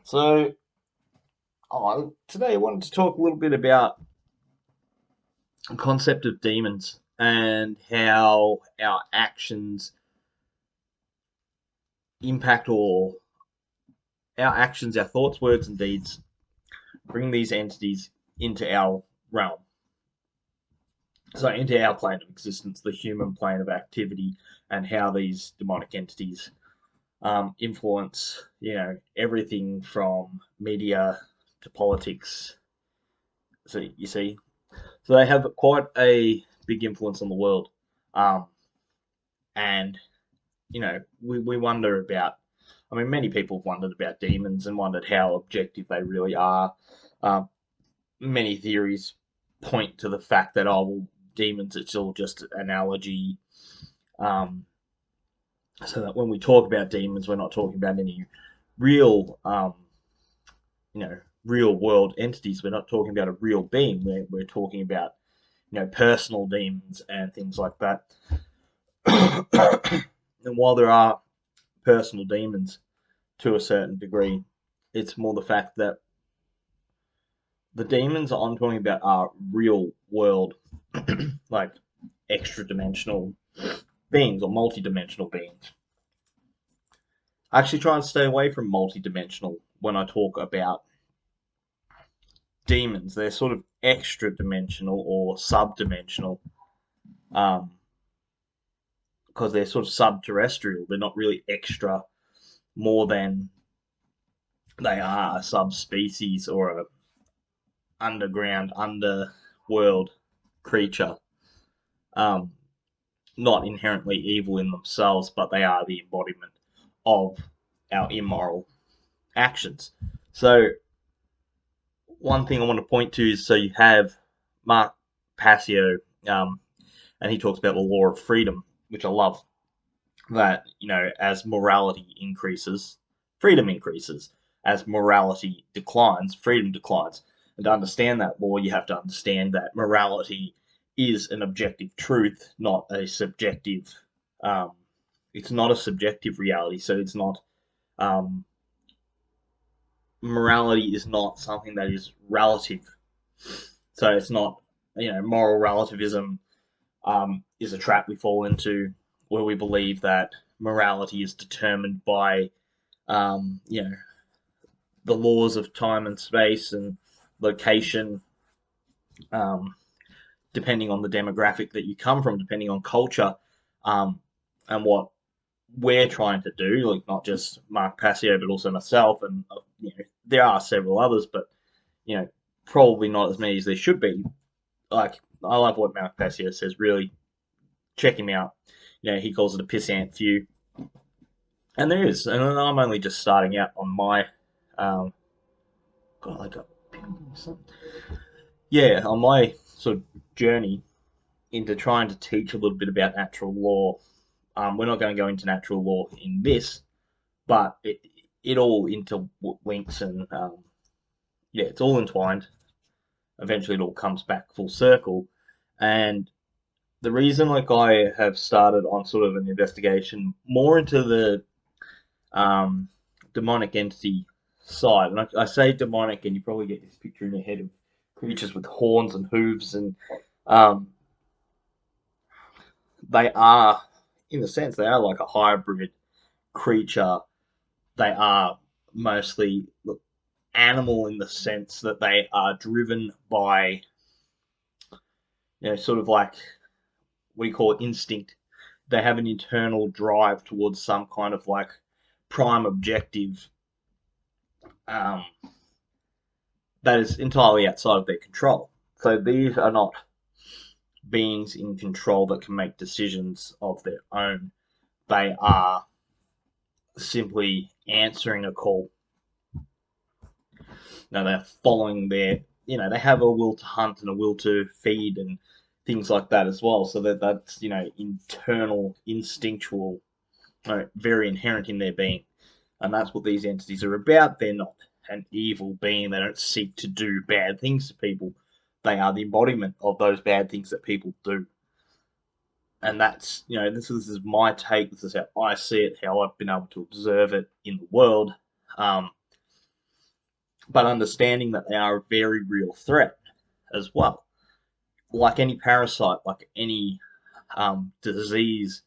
So, today I wanted to talk a little bit about the concept of demons and how our actions impact or our actions, our thoughts, words, and deeds bring these entities into our realm. So, into our plane of existence, the human plane of activity, and how these demonic entities influence, everything from media to politics. So, you see, so they have quite a big influence on the world. Um, and we wonder about. I mean, many people have wondered about demons and wondered how objective they really are. Um, Many theories point to the fact that well, demons it's all just an analogy. Um, so that when we talk about demons, we're not talking about any real, real world entities. We're not talking about a real being. We're talking about personal demons and things like that. And while there are personal demons to a certain degree, it's more the fact that the demons I'm talking about are real world, like extra dimensional beings or multi-dimensional beings. I actually try and stay away from multi-dimensional when I talk about demons. They're sort of extra dimensional or sub-dimensional um, because they're sort of sub-terrestrial. They're not really extra more than they are a subspecies or a underground, underworld creature. Um, Not inherently evil in themselves, but they are the embodiment of our immoral actions. So, one thing I want to point to is so you have Mark Passio, um, and he talks about the law of freedom, which I love. That, as morality increases, freedom increases. As morality declines, freedom declines. And to understand that law, you have to understand that morality is an objective truth, not a subjective. Um, it's not a subjective reality, so it's not. Um, Morality is not something that is relative. So it's not, moral relativism is a trap we fall into, where we believe that morality is determined by um, you know, the laws of time and space and location, um, depending on the demographic that you come from, depending on culture, um, and what we're trying to do. Like not just Mark Passio, but also myself, and there are several others, but you know, probably not as many as there should be. Like I love what Mark Passio says. Really, check him out. He calls it a pissant few, and there is. And I'm only just starting out on my um, got like a on my sort of journey into trying to teach a little bit about natural law. We're not going to go into natural law in this, but it all interlinks and it's all entwined. Eventually, it all comes back full circle. And the reason, like, I have started on sort of an investigation more into the um, demonic entity side, and I say demonic, and you probably get this picture in your head of creatures with horns and hooves, and um, they are, in a sense, they are like a hybrid creature. They are mostly animal in the sense that they are driven by, sort of like what you call instinct. They have an internal drive towards some kind of like prime objective um, that is entirely outside of their control. So these are not beings in control that can make decisions of their own. They are simply answering a call. They're following they have a will to hunt and a will to feed and things like that as well. So that's internal, instinctual, very inherent in their being, and that's what these entities are about. They're not an evil being. They don't seek to do bad things to people. They are the embodiment of those bad things that people do. And that's this is my take. This is how I see it. How I've been able to observe it in the world. Um, but understanding that they are a very real threat as well. Like any parasite, like any disease,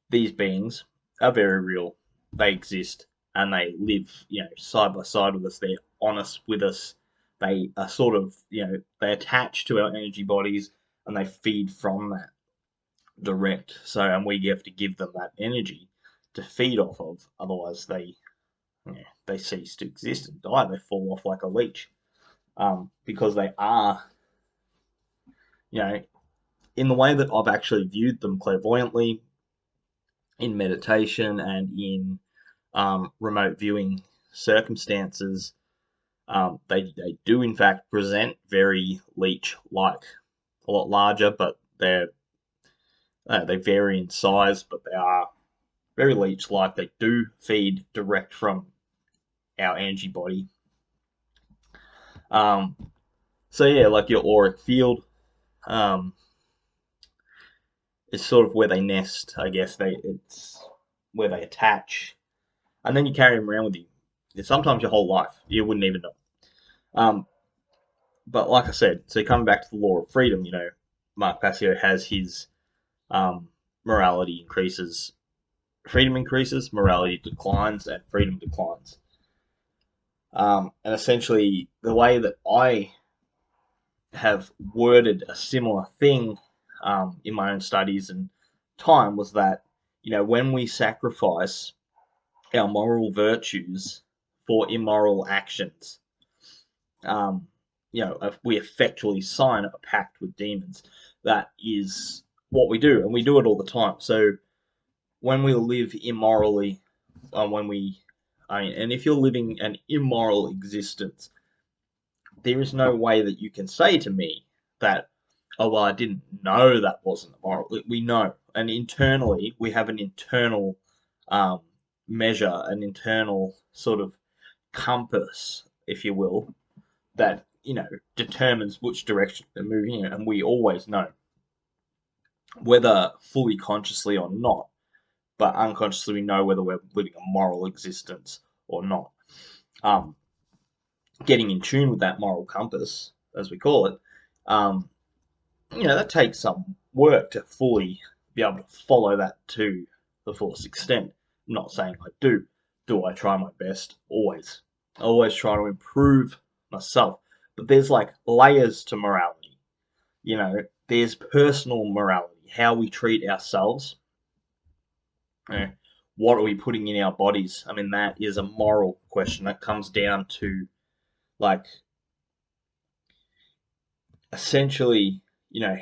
these beings are very real. They exist and they live, side by side with us. They're honest with us. They are sort of, they attach to our energy bodies and they feed from that direct. So, and we have to give them that energy to feed off of. Otherwise, they cease to exist and die. They fall off like a leech, because they are, you know, in the way that I've actually viewed them clairvoyantly in meditation and in remote viewing circumstances, they do in fact present very leech-like, a lot larger, but they vary in size, but they are very leech-like. They do feed direct from our energy body. Um, so yeah, like your auric field um, is sort of where they nest. I guess it's where they attach, and then you carry them around with you. Sometimes your whole life, you wouldn't even know. Um, but like I said, so coming back to the law of freedom, Mark Passio has his um, morality increases, freedom increases, morality declines, and freedom declines. And essentially, the way that I have worded a similar thing in my own studies and time was that, when we sacrifice our moral virtues for immoral actions, um, if we effectually sign a pact with demons. That is what we do, and we do it all the time. So when we live immorally, and if you're living an immoral existence, there is no way that you can say to me that, oh, well, I didn't know that wasn't moral. We know. And internally, we have an internal um, measure, an internal sort of compass, if you will, that, determines which direction they're moving in. And we always know, whether fully consciously or not, but unconsciously we know whether we're living a moral existence or not. Um, Getting in tune with that moral compass, as we call it, um, that takes some work to fully be able to follow that to the fullest extent. I'm not saying I do. Do I try my best? Always. Always try to improve myself. But there's like layers to morality. There's personal morality, how we treat ourselves. You know, what are we putting in our bodies? I mean, that is a moral question. That comes down to, like, essentially,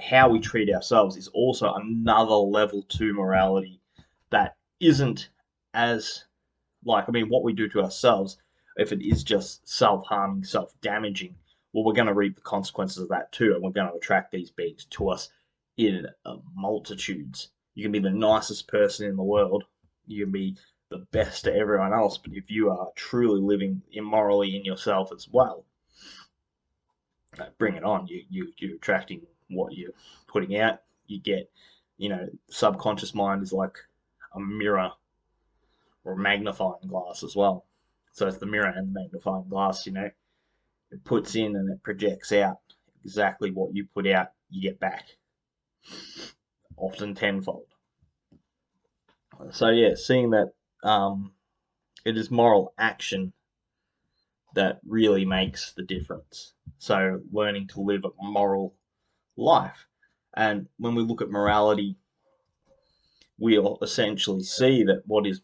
how we treat ourselves is also another level to morality that isn't as, like, I mean, what we do to ourselves, if it is just self-harming, self-damaging, well, we're going to reap the consequences of that too, and we're going to attract these beings to us in multitudes. You can be the nicest person in the world, you can be the best to everyone else, but if you are truly living immorally in yourself as well, bring it on. You're attracting what you're putting out. You get, subconscious mind is like a mirror or a magnifying glass as well. So it's the mirror and the magnifying glass. It puts in and it projects out exactly what you put out. You get back, often tenfold. So yeah, seeing that it is moral action that really makes the difference. So learning to live a moral life. And when we look at morality, we'll essentially see that what is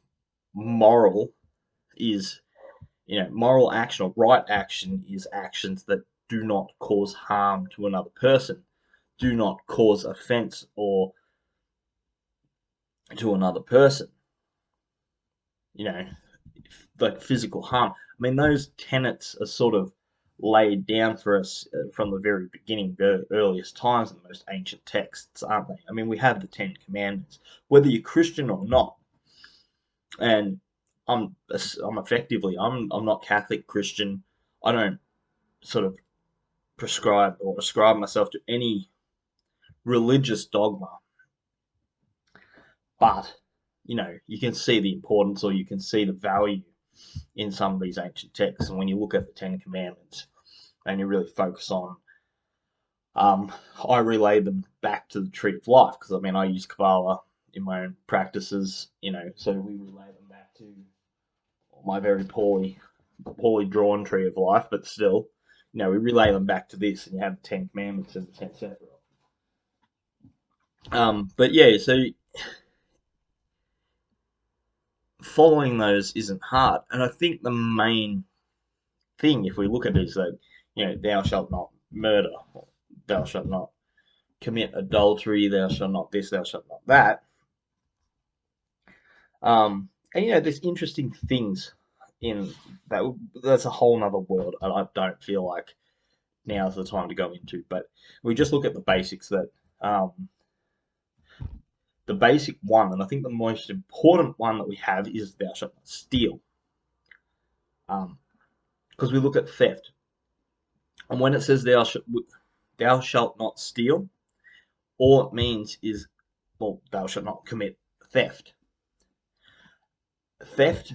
moral is, moral action or right action is actions that do not cause harm to another person, do not cause offense or to another person, you know, like physical harm. I mean, those tenets are sort of laid down for us from the very beginning, very earliest times in the most ancient texts, aren't they? I mean, we have the Ten Commandments, whether you're Christian or not, and I'm effectively I'm not Catholic, Christian. I don't sort of prescribe or ascribe myself to any religious dogma, but you can see the importance or you can see the value in some of these ancient texts. And when you look at the Ten Commandments and you really focus on, um, I relay them back to the tree of life because I mean I use Kabbalah in my own practices, so we relay them back to my very poorly drawn tree of life, but still, we relay them back to this, and you have the Ten Commandments and the Ten Sephirot. But yeah, so following those isn't hard, and I think the main thing, if we look at it, is that thou shalt not murder, thou shalt not commit adultery, thou shalt not this, thou shalt not that. And there's interesting things in that. That's a whole nother world, and I don't feel like now's the time to go into. But we just look at the basics that the basic one, and I think the most important one that we have is thou shalt not steal. Because we look at theft, and when it says thou shalt not steal, all it means is, well, thou shalt not commit theft. Theft,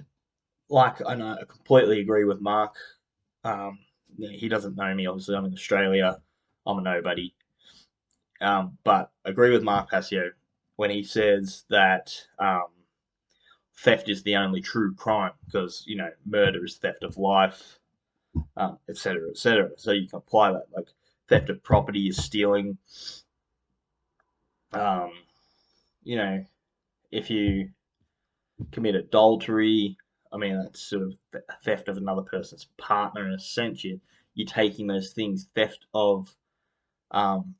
like I know, I completely agree with Mark. He doesn't know me. Obviously, I'm in Australia. I'm a nobody. But I agree with Mark Passio when he says that theft is the only true crime because murder is theft of life, etc., etc. So you can apply that. Like theft of property is stealing. Um, you know, if you commit adultery, I mean that's sort of theft of another person's partner in a sense. You're taking those things. Theft of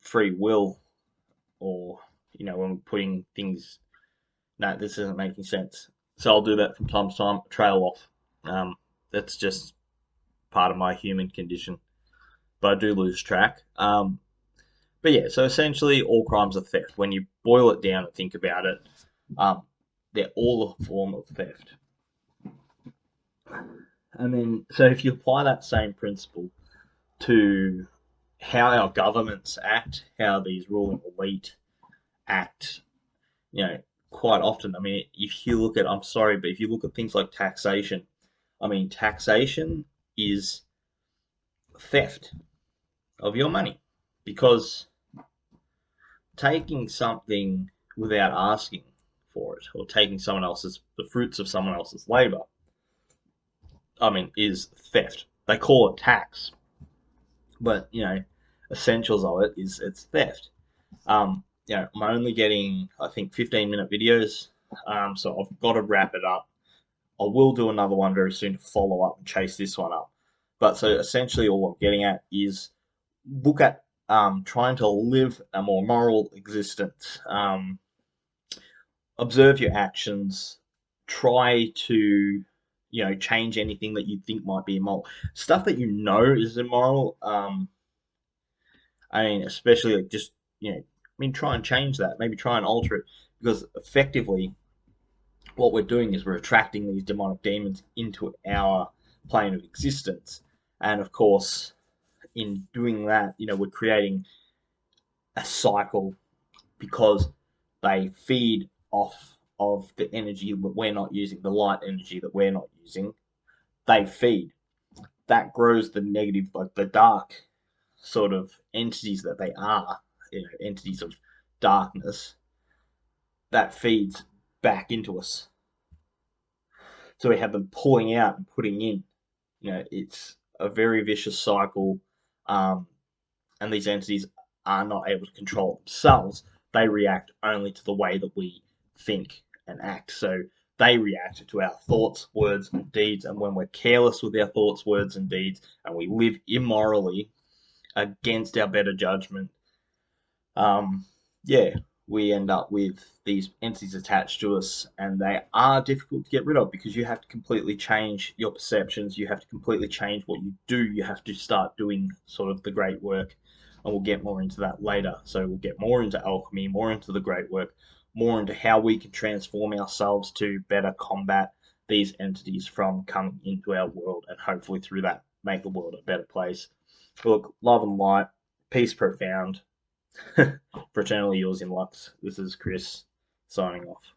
free will, or when we're putting things. No, this isn't making sense. So I'll do that from time to time. Trail off. That's just part of my human condition, but I do lose track. But yeah, so essentially, all crimes are theft. When you boil it down and think about it, um, they're all a form of theft. And then, so if you apply that same principle to how our governments act, how these ruling elite act, you know, quite often. I mean, if you look at, I'm sorry, but if you look at things like taxation, I mean, taxation is theft of your money because taking something without asking for it or taking the fruits of someone else's labor, I mean, is theft. They call it tax, but essentials of it is it's theft. I'm only getting, I think, 15-minute videos, so I've got to wrap it up. I will do another one very soon to follow up and chase this one up. But so essentially, all I'm getting at is look at trying to live a more moral existence. Observe your actions. Try to, change anything that you think might be immoral. Stuff that you know is immoral. I mean, especially like just, try and change that. Maybe try and alter it because effectively, what we're doing is we're attracting these demonic demons into our plane of existence. And of course, in doing that, we're creating a cycle because they feed off of the energy that we're not using, the light energy that we're not using. They feed. That grows the negative, like the dark sort of entities that they are, entities of darkness. That feeds back into us. So we have them pulling out and putting in. It's a very vicious cycle, and these entities are not able to control themselves. They react only to the way that we think and act. So they react to our thoughts, words, and deeds. And when we're careless with our thoughts, words, and deeds, and we live immorally against our better judgment, yeah, we end up with these entities attached to us, and they are difficult to get rid of because you have to completely change your perceptions. You have to completely change what you do. You have to start doing sort of the great work, and we'll get more into that later. So we'll get more into alchemy, more into the great work, more into how we can transform ourselves to better combat these entities from coming into our world, and hopefully through that make the world a better place. Look, love and light, peace profound. Fraternally yours in Lux. This is Chris signing off.